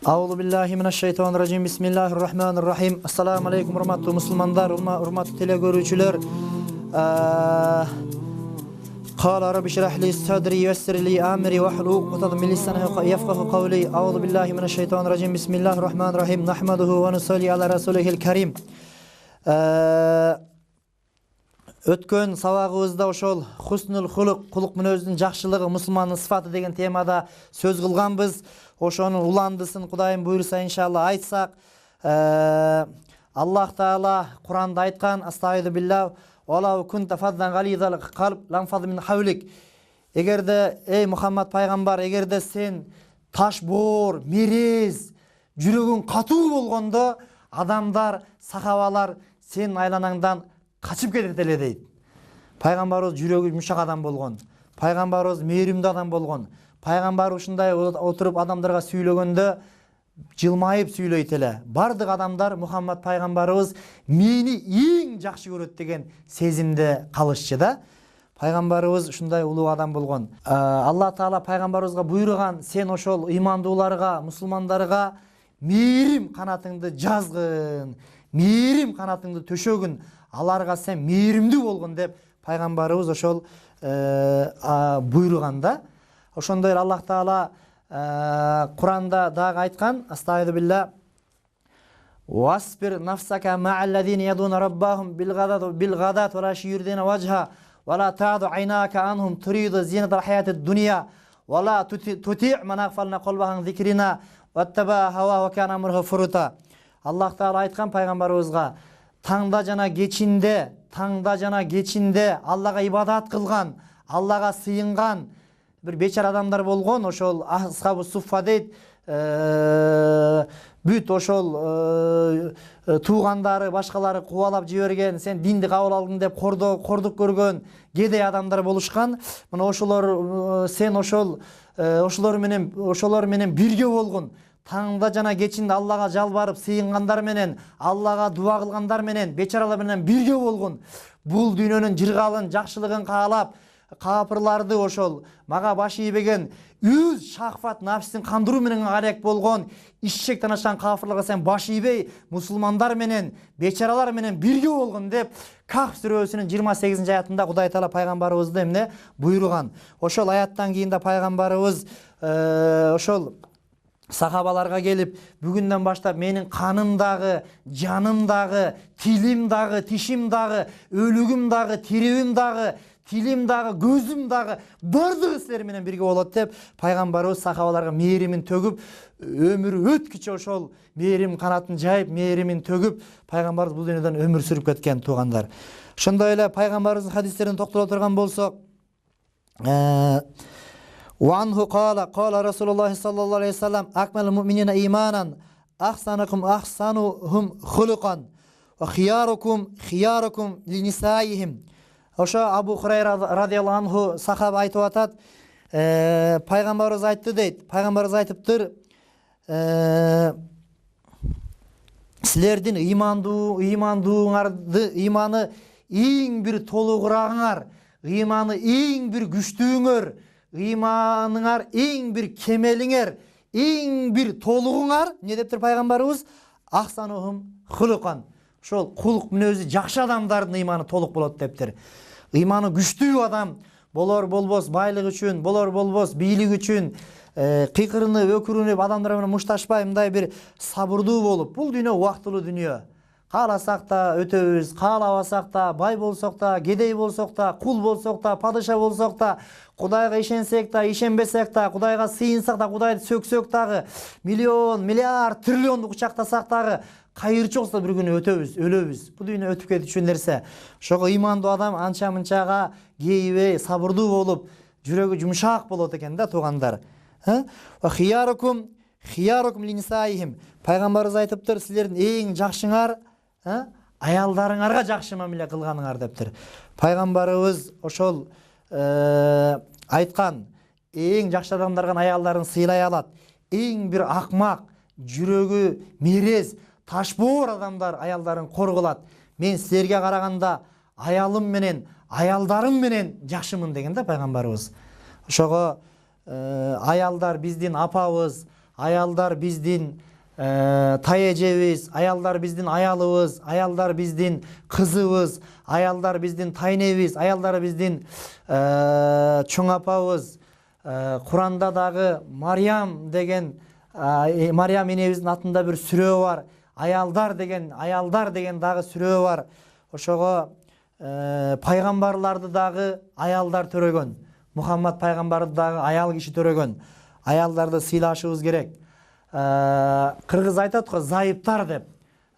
Ауzu биллахи минашшайтанирражим. Бисмиллахир-рахманир-рахим. Ассаламу алейкум, урматтуу мусулмандар, урматтуу телекөрүүчүлөр. Qala rabbi shrah li sadri yassir li amri wahlul 'uqdatam min lisani yafqahu qawli. Auzu billahi minashshaytanirrajim. Bismillahir-rahmanir-rahim. Nahmaduhu ve nusalli ala rasulihil karim. Өткөн сабагыбызда ошол хуснул хулук, кулук мүнөздүн жакшылыгы, мусулмандын сыфаты деген темада сөз кылганбыз. Ошонун уландысын Кудайым буйруса иншалла айтсак, Аллах Таала Куранда айткан: "Астагфиру билlah, валау кунта фаддан галидал қалб лам фад мин хавлик." Эгерде эй Мухаммад пайгамбар, эгерде сен таш боор, мерез, жүрөгүң катуу болгондо, адамдар, сахабалар сен айланаңдан качып кетет эле дейт. Пайгамбарыбыз жүрөгү жумшак адам болгон. Пайгамбарыбыз мээримдүү адам болгон. Пайгамбар ушундай отуруп адамдарга сүйлөгөндө жылмайып сүйлөйт эле. Бардык адамдар Мухаммад пайгамбарыбыз мени эң жакшы көрөт деген сезимде калышчы да. Пайгамбарыбыз ушундай улуу адам болгон. Алла Таала пайгамбарыбызга буйруган: "Сен ошол ыймандууларга, мусулмандарга мээрим канатыңды жазгын, мээрим канатыңды төшөгүн, аларга сен мээримдүү болгон" деп пайгамбарыбыз ошол буйруганда. Ошондой Аллах Таала Куранда дагы айткан: "Астагфиру билlah, васбир нафсака ма'аллазина ядуна раббахум билгадат ва ширдина вajha ва ла та'ду айнака анхум туриду зинатал хаятид дуnya ва ла тути' ман агфална қалбахан зикрина ваттаба хава ва кана амруху фурута." Аллах Таала айткан пайгамбарыбызга: таңда жана кечинде Аллага ибадат кылган, Аллага сыйынган bir бечара адамдар болгон. Ошол асхабу суффа дейт. Бүт ошол туугандары, башкалары кубалап жиберген, сен динди кабыл алдың деп кордук көргөн кедей адамдар болушкан. Мына ошолор сен ошолор менен бирге болгон. Таңда жана кечинде Аллага жалбарып сыйынгандар менен, Аллага дуа кылгандар менен, бечаралар менен бирге болгон. Бул дүйнөнүн жыргалын, жакшылыгын каалап, капырларды ошол мага баш ийбеген, өз шахват нафсин кандыруу менен алек болгон ишшектен ашкан кафырларга сен баш ийбей, мусулмандар менен, бечаралар менен бирге болгон деп Кахф сүрөсүнүн 28 аятында Кудай Таала пайгамбарыбызды эмне буйруган. Ошол аяттан кийин да пайгамбарыбыз ошол сахабаларга келип, бүгүндөн баштап менин каным дагы, жаным дагы, тилим дагы, тишим дагы, өлүгүм дагы, тирибим дагы, тилим дагы, көзүм дагы бардыгы силер менен бирге болот деп пайгамбарыбыз сахабаларга мээримин төгүп, өмүрү өткүчө ошол мээрим канатын жайып, мээримин төгүп, пайгамбарыбыз бул дүйнөдөн өмүр сүрүп кеткен туугандар. Ошондой эле пайгамбарыбыздын хадистерине токтоло турган болсок, وعنه قال رسول الله صلى الله عليه وسلم: أكمل المؤمنين إيمانا أحسنهم خلقا وخياركم لنسائهم. Ошо Абу Хурайра радиаллаху анху сахаба айтып атат, пайгамбарыбыз айтты дейт. Пайгамбарыбыз айтыптыр: силердин ыйманы эң бир толугурагыңар, ыйманы эң бир күчтүүңөр, ыйманыңар эң бир кемелиңер, эң бир толугуңар, не дептир пайгамбарыбыз? Ахсанухум хулукан. Ошол кулук мүнөзү жакшы адамдардын ыйманы толук болот дептир. Ыйманы күчтүү адам болор болбос байлык үчүн, болор болбос бийлик үчүн кыйкырынып, өкүрүнүп, адамдар менен мушташпай, мындай бир сабырдуу болуп, бул дүйнө убактылуу дүйнө. Кааласак да өтөбүз, каалабасак да, бай болсок да, кедей болсок да, кул болсок да, падыша болсок да, Кудайга ишенсек да, ишенбесек да, Кудайга сыйынсак да, Кудайды сөксөк дагы, миллион, миллиард, триллионду кучактасак дагы, кайырчы болсо бир күнү өтөбүз, өлөбүз. Бул дүйнө өтүп кетүүчү нерсе. Ошого ыймандуу адам анча-мынчага кейбей, сабырдуу болуп, жүрөгү жумшак болот экен да туугандар. Хиярукум линисаихим. Пайгамбарыбыз айтыптыр: силердин эң жакшыңар аялдарыңарга жакшы мамиле кылганыңар дептир. Пайгамбарыбыз ошол айткан: эң жакшы адамдарга аялдарын сыйлай алат. Эң бир акмак, жүрөгү мерез, ташбоор адамдар аялдарын коргулат. Мен силерге караганда аялым менен аялдарым менен жакшымын деген да пайгамбарыбыз. Ошого аялдар биздин апабыз, аялдар биздин тайэжебиз, аялдар биздин аялыбыз, аялдар биздин кызыбыз, аялдар биздин тайнебиз, аялдар биздин чоң апабыз. Куранда дагы Мариям деген Мариям энебиздин атында бир сүрө бар. Аялдар деген дагы сүрө бар. Ошого пайгамбарларды дагы аялдар төрөгөн. Мухаммад пайгамбарды дагы аял киши төрөгөн. Аялдарды сыйлашыбыз керек. Кыргыз айтат го зайыптар деп.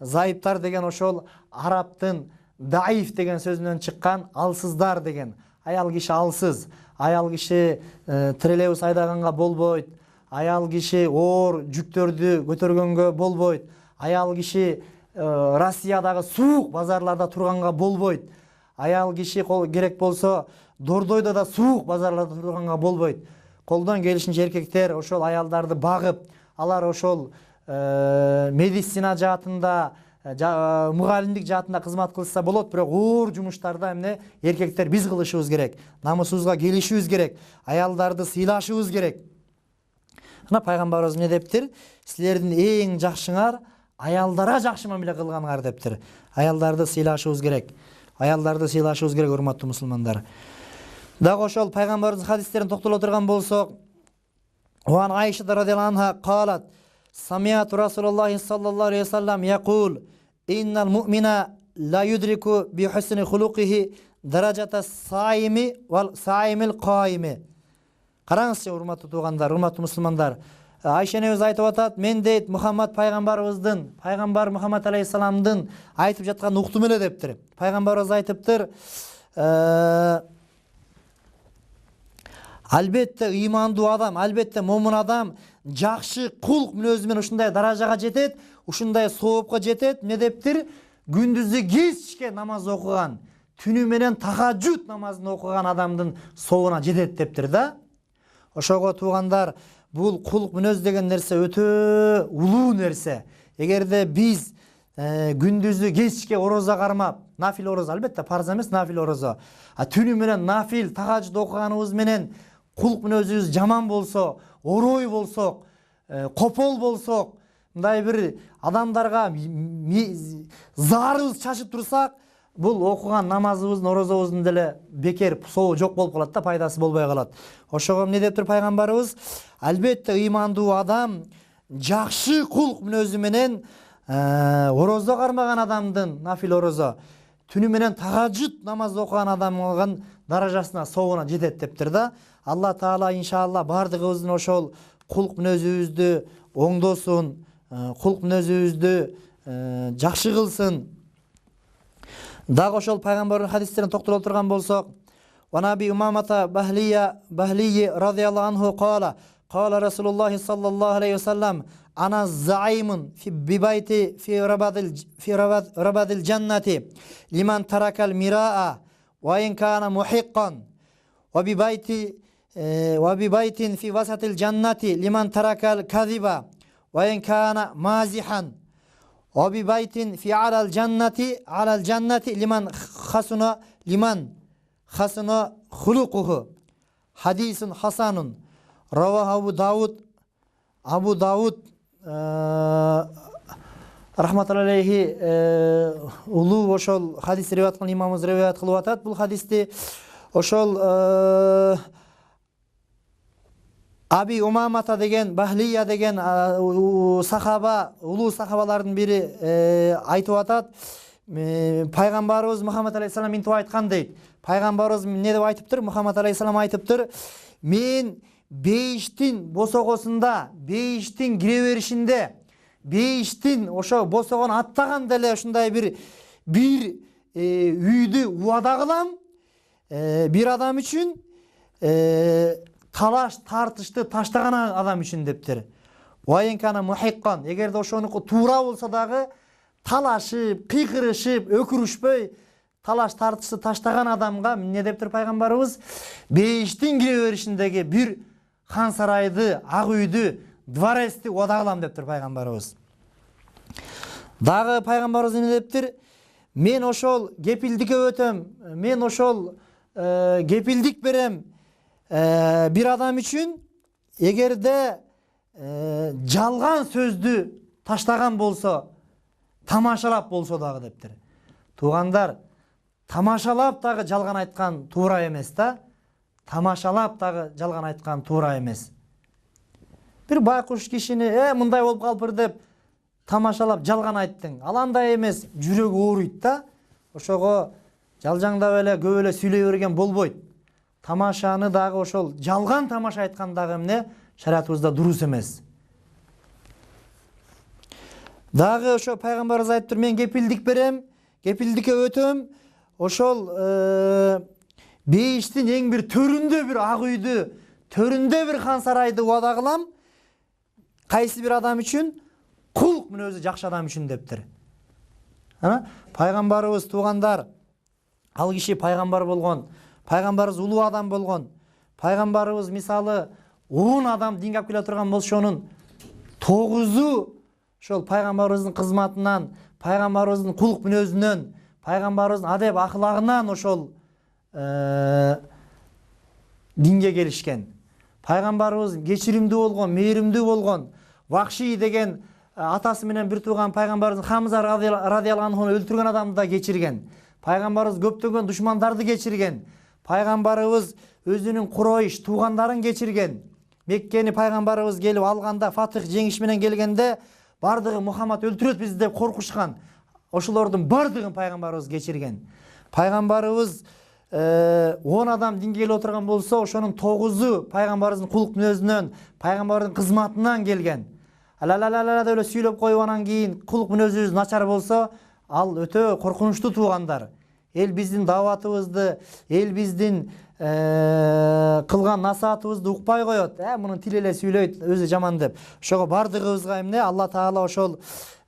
Зайыптар деген ошол арабтын даиф деген сөзүнөн чыккан алсыздар деген. Аял киши алсыз. Аял киши троллейбус айдаганга болбойт. Аял киши оор жүктөрдү көтөргөнгө болбойт. Аял киши Россиядагы суук базарларда турганга болбойт. Аял киши керек болсо Дордойдо да суук базарларда турганга болбойт. Колдон келишинче эркектер ошол аялдарды багып, алар ошол медицина жаатында, мугалимдик жаатында кызмат кылса болот, бирок оор жумуштарда эмне эркектер биз кылышыбыз керек. Намысыбызга келишибиз керек. Аялдарды сыйлашыбыз керек. Мына пайгамбарыбыз эмне дептир? Силердин эң жакшыңар аялдарга жакшы мамиле кылганыңар дептир. Аялдарды сыйлашыбыз керек. Аялдарды сыйлашыбыз керек, урматтуу мусулмандар. Дагы ошол пайгамбарыбыздын хадистерин токтоло турган болсок, Ван Айша радhiyallahu anha قالت سمعت رسول الله صلى الله عليه وسلم يقول إن المؤمن لا يدرك بحسن خلقه درجة الصائم والصائم القائم. Караңызчы, урматтуу туугандар, урматтуу мусулмандар. Айша энебиз айтып атат, мен дейт Мухаммад пайгамбарыбыздын, пайгамбар Мухаммад алейхиссаламдын айтып жаткан уктум эле дептир. Пайгамбарыбыз айтыптыр, албетте ыймандуу адам, албетте момун адам жакшы кулк мүнөзү менен ушундай даражага жетет, ушундай соопко жетет. Не дептир? Күндүзү кечке намаз окуган, түнү менен тахажжуд намазын окуган адамдын сообуна жетет дептир да. Ошого туугандар, бул кулк мүнөз деген нерсе өтө улуу нерсе. Эгерде биз күндүзү кечке орозо кармап, нафил орозо, албетте парз эмес, нафил орозо, түнү менен нафил тахажжуд окуганыбыз менен кулк мүнөзүбүз жаман болсо, орой болсок, копол болсок, мындай бир адамдарга заарыбыз чачып турсак, бул окуган намазыбыздын, орозобуздун деле бекер, сообу жок болуп калат да, пайдасы болбой калат. Ошого эмне дептир пайгамбарыбыз? Албетте ыймандуу адам жакшы кулк мүнөзү менен орозо кармаган адамдын, нафил орозо, түнү менен тахажжуд намаз окуган адамдын даражасына, сообуна жетет дептир да. Алла Таала иншалла бардыгыбыздын ошол кулк мүнөзүбүздү оңдосун, кулк мүнөзүбүздү жакшы кылсын. Дагы ошол пайгамбардын хадистерин токтоло турган болсок, Ванаби Умамата Бахлии радhiyallahu anhu qala qala Rasulullah sallallahu aleyhi ve sellem ana zaimun fi bibayti fi rabadil jannati liman tarakal miraa wa in kana muhiqqan wa bibaytin fi wasatil jannati liman tarakal kadhiba wa in kana mazihan wa bibaytin fi alal jannati liman khasuna khuluquhu. Hadisun hasanun rawahu Abu Davud rahmatullahi aleyhi улуу ошол хадис риваят кылган имамыбыз риваят кылып атат. Бул хадисти ошол Аби Умамата деген, Бахлия деген сахаба, улуу сахабалардын бири айтып атат. Пайгамбарыбыз Мухаммад алейхиссалам минтип айткан дейт. Пайгамбарыбыз эмне деп айтыптыр? Мухаммад алейхиссалам айтыптыр, мен бейиштин босогосунда, бейиштин кире беришинде, бейиштин ошо босогон аттаган деле ушундай бир үйдү убада кылам, бир адам үчүн, талаш тартышты таштаган адам үчүн дептир. Вайынкана мухиккан, эгерде ошонуку туура болсо дагы талашып, кыйкырышып, өкүрүшпөй талаш тартышты таштаган адамга эмне дептир пайгамбарыбыз? Бейиштин кире беришиндеги бир хан сарайды, ак үйдү, дворецти убада кылам дептир пайгамбарыбыз. Дагы пайгамбарыбыз эмне дептир? мен ошол кепилдикке өтөм, мен ошол кепилдик берем. Бир адам үчүн эгерде жалган сөздү таштаган болсо, тамашалап болсо дагы дептир. Туугандар, тамашалап дагы жалган айткан туура эмес да. Тамашалап дагы жалган айткан туура эмес. Бир байкуш кишини мындай болуп калыптыр деп тамашалап жалган айттың. Ал андай эмес, жүрөгү ооруйт да. Ошого жалжаңдап эле көп эле сүйлөй берген болбойт. Тамашаны дагы ошол жалган тамаша айткан дагы эмне шариатыбызда дурус эмес. Дагы ошо пайгамбарыбыз айтыптыр, мен кепилдик берем, кепилдикке өтөм. Ошол бейиштин эң бир төрүндө бир ак үйдү, төрүндө бир хан сарайды убада кылам. Кайсы бир адам үчүн? Кулк мүнөзү жакшы адам үчүн дептир. Пайгамбарыбыз, туугандар, ал киши пайгамбар болгон, пайгамбарыбыз улуу адам болгон. Пайгамбарыбыз мисалы 10 адам динге алып келе турган болсо, ошонун 9-у ошол пайгамбарыбыздын кызматынан, пайгамбарыбыздын кулк мүнөзүнөн, пайгамбарыбыздын адеп аклагынан ошол динге келишкен. Пайгамбарыбыз кечиримдүү болгон, мээримдүү болгон. Вахши деген атасы менен бир тууган пайгамбарыбыз Хамза радиаллаху анхуну өлтүргөн адамды да кечирген. Пайгамбарыбыз көптөгөн душмандарды кечирген. Пайгамбарыбыз өзүнүн Курайш туугандарын кечирген. Меккени пайгамбарыбыз келип алганда, фатых жеңиш менен келгенде бардыгы Мухаммад өлтүрөт бизди деп коркушкан. Ошолордун бардыгын пайгамбарыбыз кечирген. Пайгамбарыбыз 10 адам динге келип отурган болсо, ошонун 9-у пайгамбарыбыздын кулк мүнөзүнөн, пайгамбардын кызматынан келген. Алалалала деп эле сүйлөп коюп анан кийин кулк мүнөзүбүз начар болсо, ал өтө коркунучтуу, туугандар. Эл биздин даватыбызды, эл биздин кылган насаатыбызды укпай коет. Мунун тили эле сүйлөйт, өзү жаман деп. Ошого бардыгыбызга эмне Алла Таала ошол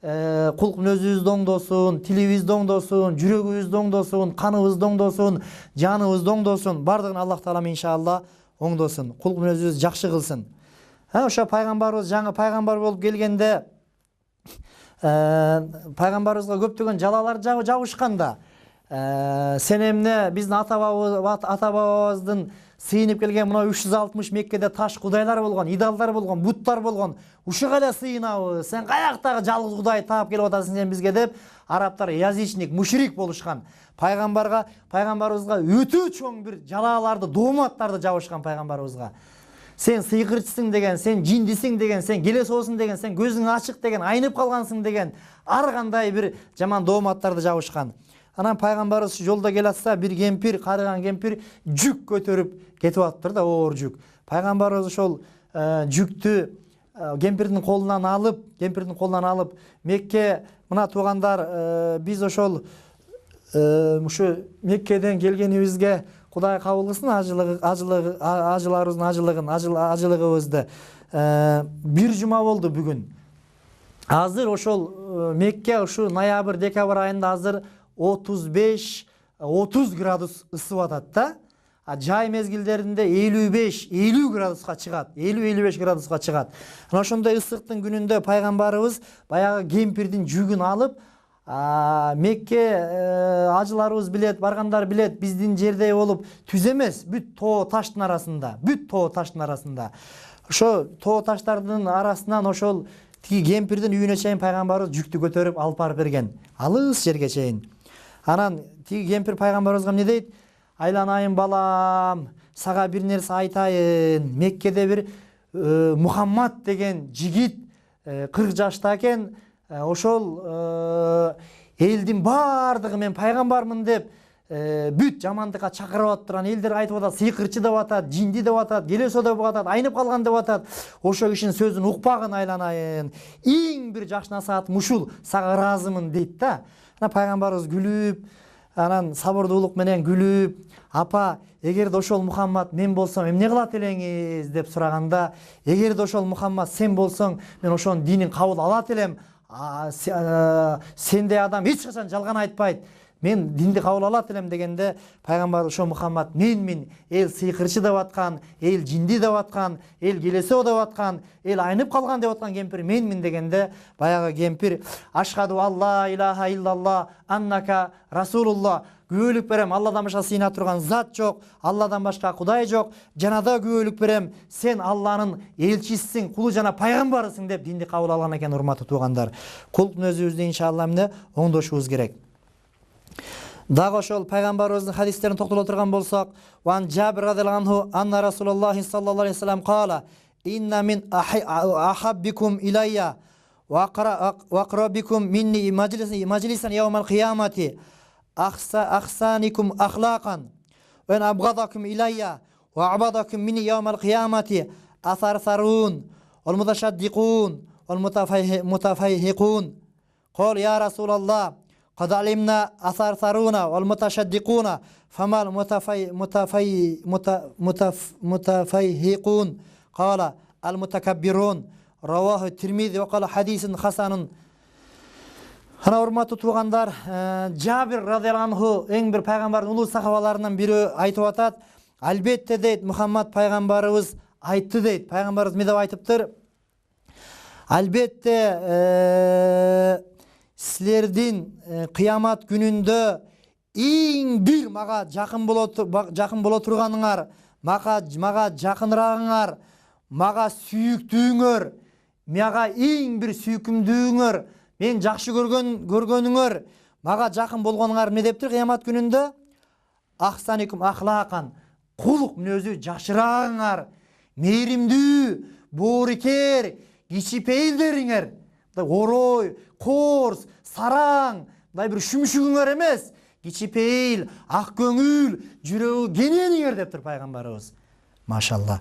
кулк мүнөзүбүздү оңдосун, тилибизди оңдосун, жүрөгүбүздү оңдосун, каныбызды оңдосун, жаныбызды оңдосун. Бардыгын Аллах Таала иншалла оңдосун. Кулк мүнөзүбүздү жакшы кылсын. Ошо пайгамбарыбыз жаңы пайгамбар болуп келгенде пайгамбарыбызга көптөгөн жалалар жабышкан да. Сен эмне биздин ата бабабыздын сыйынып келген мына 360 Меккеде таш кудайлар болгон, идалдар болгон, буттар болгон. Ушуга эле сыйынабыз. Сен каяктагы жалгыз кудай таап келип атасың сен бизге деп арабтар язичник, мушрик болушкан. Пайгамбарыбызга өтө чоң бир жалаларды, дооматтарды жабышкан пайгамбарыбызга. Сен сыйкырчысың деген, сен жиндисиң деген, сен келесоосуң деген, сен көзүң ачык деген, айнып калгансың деген ар кандай бир жаман дооматтарды жабышкан. Анан пайгамбарыбыз жолдо келатса, бир кемпир, карыган кемпир жүк көтөрүп кетип атыптыр да, оор жүк. Пайгамбарыбыз ошол жүктү кемпирдин колунан алып, Мекке, мына туугандар, биз ошол ушу Меккеден келгенибизге Кудай кабыл кылсын ажылыгыбызды. Бир жума болду бүгүн. Азыр ошол Мекке ушу ноябрь, декабрь айында азыр 35-30 градус ысып атат да. Жай мезгилдеринде 55-50 градуска чыгат. 50-55 градуска чыгат. Ana ошондой ысыктын күнүндө пайгамбарыбыз баягы кемпирдин жүгүн алып, Мекке ажыларыбыз билет, баргандар билет, биздин жердей болуп түз эмес, бүт тоо таштын арасында. Ошо тоо таштардын арасынан ошол тиги кемпирдин үйүнө чейин пайгамбарыбыз жүктү көтөрүп алып барып берген. Алыс жерге чейин. Анан тиги кемпир пайгамбарыбызга эмне дейт? Айланайын балам, сага бир нерсе айтайын. Меккеде бир Мухаммад деген жигит 40 жашта экен. Ошол элдин бардыгы мен пайгамбармын деп бүт жамандыкка чакырып атат. Элдер айтып атат, сыйкырчы деп атат, жинди деп атат, келесо деп атат, айнып калган деп атат. Ошо кишинин сөзүн укпагын айланайын. Эң бир жакшы насаатым ушул, сага ыраазымын дейт да. Анан пайгамбарыбыз күлүп, анан сабырдуулук менен күлүп, апа, эгерде ошол Мухаммад мен болсом эмне кылат элеңиз деп сураганда, эгерде ошол Мухаммад сен болсоң, мен ошонун динин кабыл алат элем. Сендей адам эч качан жалган айтпайт. мен динди кабыл алат элем дегенде пайгамбар ошо Мухаммад мен эл сыйкырчы деп аткан, эл жинди деп аткан, эл келесо деп аткан, эл айнып калган деп аткан кемпир менмин дегенде баягы кемпир ашхаду алла илаха иллалла аннака расулулла, күбөлүк берем Алладан башка сыйына турган зат жок, Алладан башка Кудай жок, жанада күбөлүк берем сен Алланын элчисиң, кулу жана пайгамбарысың деп динди кабыл алган экен. Урматтуу туугандар, кулдун өзүбүздү иншалла эмне оңдошубуз керек. Дагы ошол пайгамбарыбыздын хадистерине токтоло турган болсок, ван Жабир радhiyallahu anhu анна Расулуллахи саллаллаху алейхи вассалам кала инна мин ахаббикум илайя ва aqrabikum minni majlisan yawmal qiyamati ahsanikum akhlaqan wa abghadakum ilayya wa abadakum minni yawmal qiyamati atharsarun wal mutashaddiqun wal mutafayhiqun. قال يا رسول الله قد علمنا أثرثرون والمتشدقون فما المتفيهقون قال المتكبرون رواه الترمذي وقال حديث حسن. Хана урматтуу туугандар, Жабир радhiyallahu anhu эң бир пайгамбардын улуу сахабаларынан бири айтып атат. Албетте дейт, Мухаммад пайгамбарыбыз айтты дейт. Пайгамбарыбыз эмне деп айтыптыр? Албетте силердин кыямат күнүндө эң бир мага жакын боло турганыңар, мага жакынырагыңар, мага сүйүктүүңөр, мага эң бир сүйкүмдүүңөр, мен жакшы көргөнүңөр, мага жакын болгонуңар эмне дептир кыямат күнүндө? Ахсаникум ахлакан, кулук мүнөзү жакшыраагыңар, мээримдүү, боорукер, кичипейилдериңер, орой, корс, сараң, мындай бир шүмшүгүңөр эмес, кичипейил, ак көңүл, жүрөгү кенениңер дептир пайгамбарыбыз. Машалла.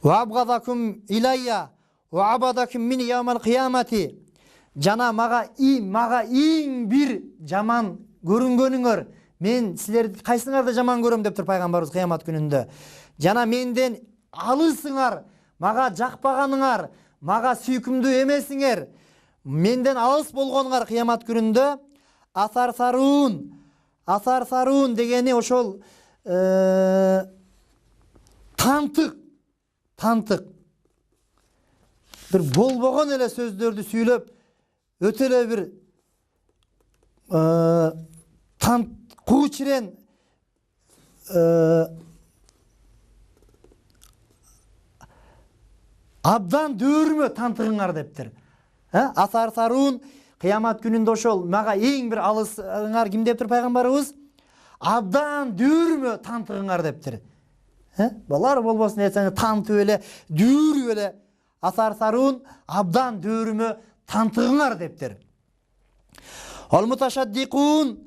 Ва абгадакум илайя ва абадакум мин яумал кыямати. Жана мага эң бир жаман көрүнгөнүңөр, мен силерди кайсыңарды жаман көрөм дептир пайгамбарыбыз кыямат күнүндө. Жана менден алысыңар, мага жакпаганыңар, мага сүйкүмдүү эмесиңер, менден алыс болгонуңар кыямат күнүндө асарсарун дегени ошол тантык бир болбогон эле сөздөрдү сүйлөп, өтө эле бир куучирен абдан дөөрмө тантыгыңар дептир. Асарсарун кыямат күнүндө ошол мага эң бир алысыңар ким дептир пайгамбарыбыз? Абдан дөөрмө тантыгыңар дептир. Балар болбосун эсең тантып эле, дүүрүп эле. Асарсарун абдан дөөрмө тантыгыңар дептир. Ал муташаддикун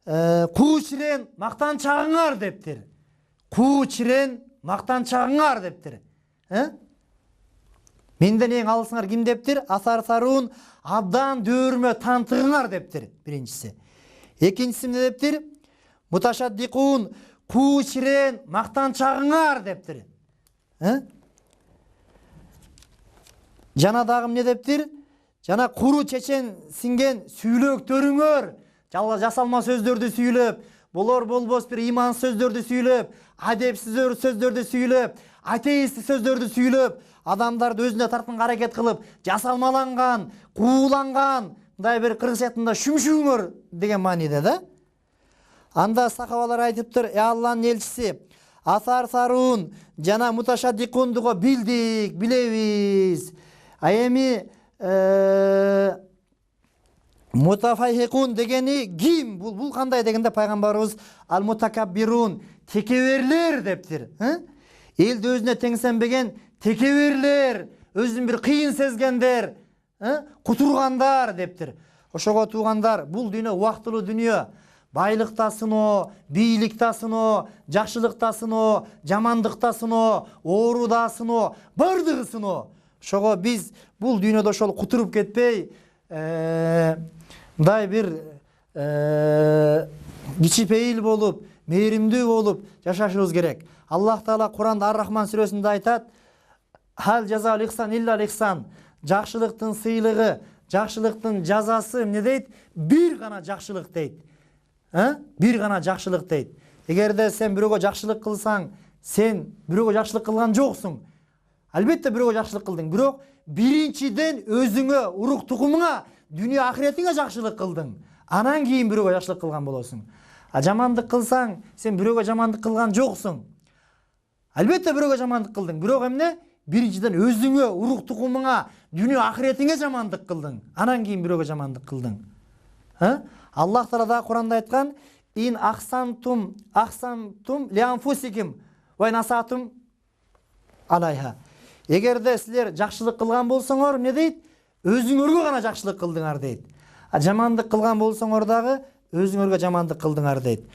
куучирен мактанчагыңар дептир. Куучирен мактанчагыңар дептир. Менден эң алысыңар ким дептир? Асарсарун абдан дөөрмө тантыгыңар дептир. Биринчиси. Экинчиси эмне дептир? Муташаддикун куучирен мактанчагыңар дептир. Жана дагы эмне дептир? Жана куру чечен синген сүйлөктөрүңөр, жасалма сөздөрдү сүйлөп, болор болбос бир иман сөздөрдү сүйлөп, адепсиз сөздөрдү сүйлөп, атеист сөздөрдү сүйлөп, адамдарды өзүнө тартканга аракет кылып, жасалмаланган, кууланган, мындай бир кыргыз айтында шүмшүңөр деген мааниде да. Анда сахабалар айтыптыр, Алланын элчиси, асарсарун жана муташаддикундуго билдик, билебиз. А эми мутафайхикун дегени ким? Бул кандай дегенде пайгамбарыбыз ал мутакаббирун, текеберлер дептир. Элди өзүнө теңсенбеген текеберлер, өзүн бир кыйын сезгендер, кутургандар дептир. Ошого туугандар, бул дүйнө убактылуу дүйнө. Байлыкта сыноо, бийликте сыноо, жакшылыкта сыноо, жамандыкта сыноо, ооруда сыноо, бардыгы сыноо. Ошого биз бул дүйнөдө ошол кутуруп кетпей, мындай бир кичипейил болуп, мээримдүү болуп жашашыбыз керек. Аллах Таала Куранда Ар-Рахман сүрөсүндө айтат: "Хал жазал ихсан илла ихсан." Жакшылыктын сыйлыгы, жакшылыктын жазасы эмне дейт? Бир гана жакшылык дейт. Бир гана жакшылык дейт. Эгерде сен бирөөгө жакшылык кылсаң, сен бирөөгө жакшылык кылган жоксуң. Албетте бирөөгө жакшылык кылдың, бирок биринчиден өзүңө, урук тукумуңа, дүйнө ахиретиңе жакшылык кылдың. Анан кийин бирөөгө жакшылык кылган болосуң. А жамандык кылсаң, сен бирөөгө жамандык кылган жоксуң. Албетте бирөөгө жамандык кылдың, бирок эмне? Биринчиден өзүңө, урук тукумуңа, дүйнө ахиретиңе жамандык кылдың. Анан кийин бирөөгө жамандык кылдың. Аллах Таала да Куранда айткан: "Ин ахсантум ли анфусикум ва насатум алайха." Эгерде силер жакшылык кылган болсоңор, эмне дейт? Өзүңөргө гана жакшылык кылдыңар дейт. А жамандык кылган болсоңор дагы өзүңөргө жамандык кылдыңар дейт.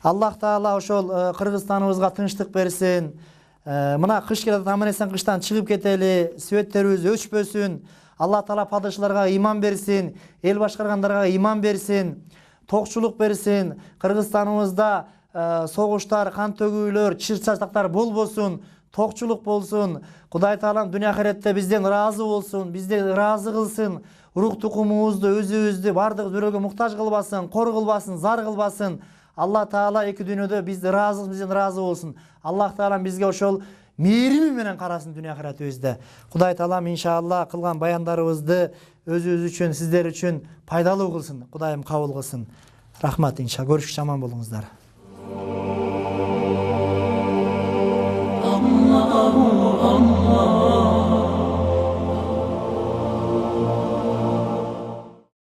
Аллах Таала ошол Кыргызстаныбызга тынчтык берсин. Мына кыш келет, аман эсен кыштан чыгып кетели, сөбөттерибиз өчпөсүн. Аллах Таала падышларга иман берсин, эл башкаргандарга иман берсин, токчулук берсин. Кыргызстаныбызда согуштар, кан төгүүлөр, чыр-чатактар болбосун, токчулук болсун. Кудай Таалам дүйнө ахиретте бизден ыраазы болсун, бизди ыраазы кылсын. Урук тукумубузду, өзүбүздү бардык бирөөгө муктаж кылбасын, кор кылбасын, зар кылбасын. Аллах Таала эки дүйнөдө бизден ыраазы болсун. Аллах Таалам бизге ошол мээрими менен карасын дүйнө ахиретибизде. Кудай Таалам иншалла кылган баяндарыбызды өзүбүз үчүн, сиздер үчүн пайдалуу кылсын. Кудайым кабыл кылсын. Рахмат иншалла. Көрүшкүчө аман болуңуздар. Allah